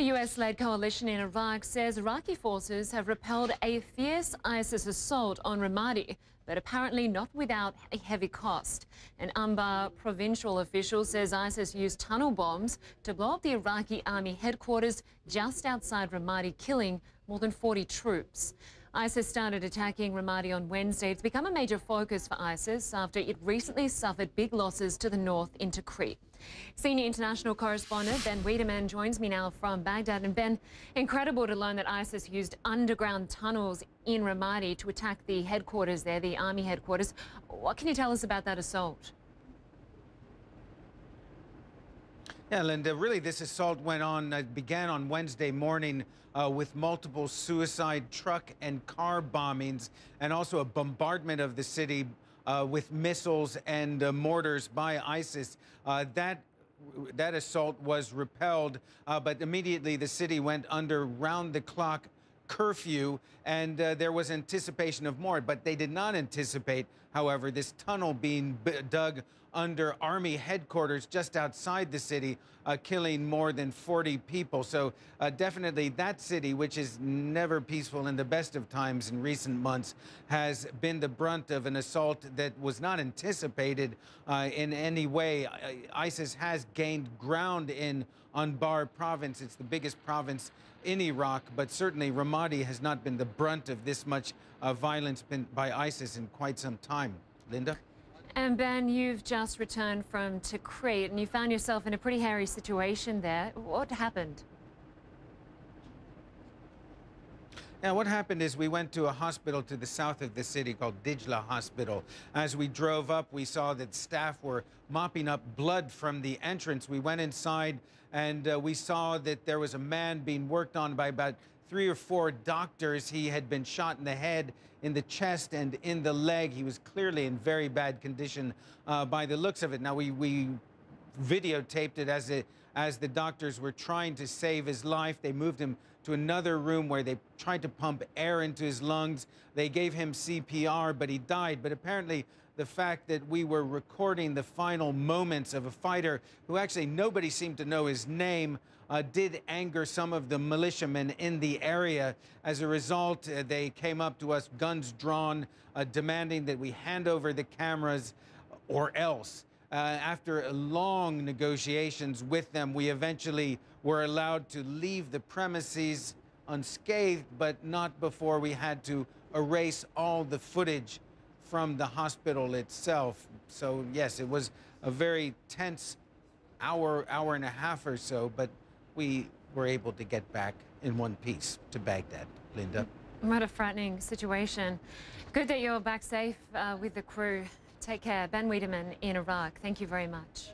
The US-led coalition in Iraq says Iraqi forces have repelled a fierce ISIS assault on Ramadi, but apparently not without a heavy cost. An Anbar provincial official says ISIS used tunnel bombs to blow up the Iraqi army headquarters just outside Ramadi, killing more than 40 troops. ISIS started attacking Ramadi on Wednesday. It's become a major focus for ISIS after it recently suffered big losses to the north in Tikrit. Senior international correspondent Ben Wedeman joins me now from Baghdad. And Ben, incredible to learn that ISIS used underground tunnels in Ramadi to attack the headquarters there, the army headquarters. What can you tell us about that assault? Yeah, Lynda, really this assault began on Wednesday morning with multiple suicide truck and car bombings and also a bombardment of the city with missiles and mortars by ISIS. That assault was repelled, but immediately the city went under round-the-clock curfew, and there was anticipation of more, but they did not anticipate, however, this tunnel being dug under army headquarters just outside the city, killing more than 40 people. So definitely that city, which is never peaceful in the best of times in recent months, has been the brunt of an assault that was not anticipated in any way. ISIS has gained ground in Anbar province. It's the biggest province in Iraq, but certainly Ramadi has not been the brunt of this much violence by ISIS in quite some time. Lynda? And Ben, you've just returned from Tikrit and you found yourself in a pretty hairy situation there. What happened? Now, what happened is we went to a hospital to the south of the city called Dijla Hospital. As we drove up, we saw that staff were mopping up blood from the entrance. We went inside and we saw that there was a man being worked on by about 3 or 4 doctors. He had been shot in the head, in the chest, and in the leg. He was clearly in very bad condition by the looks of it. Now, we videotaped it as the doctors were trying to save his life. They moved him to another room where they tried to pump air into his lungs. They gave him CPR, but he died. But apparently, the fact that we were recording the final moments of a fighter who actually nobody seemed to know his name did anger some of the militiamen in the area. As a result, they came up to us, guns drawn, demanding that we hand over the cameras or else. After long negotiations with them, we eventually were allowed to leave the premises unscathed, but not before we had to erase all the footage from the hospital itself. So yes, it was a very tense hour and a half or so, but we were able to get back in one piece to Baghdad. Lynda? What a frightening situation. Good that you're back safe with the crew. Take care. Ben Wedeman in Iraq. Thank you very much.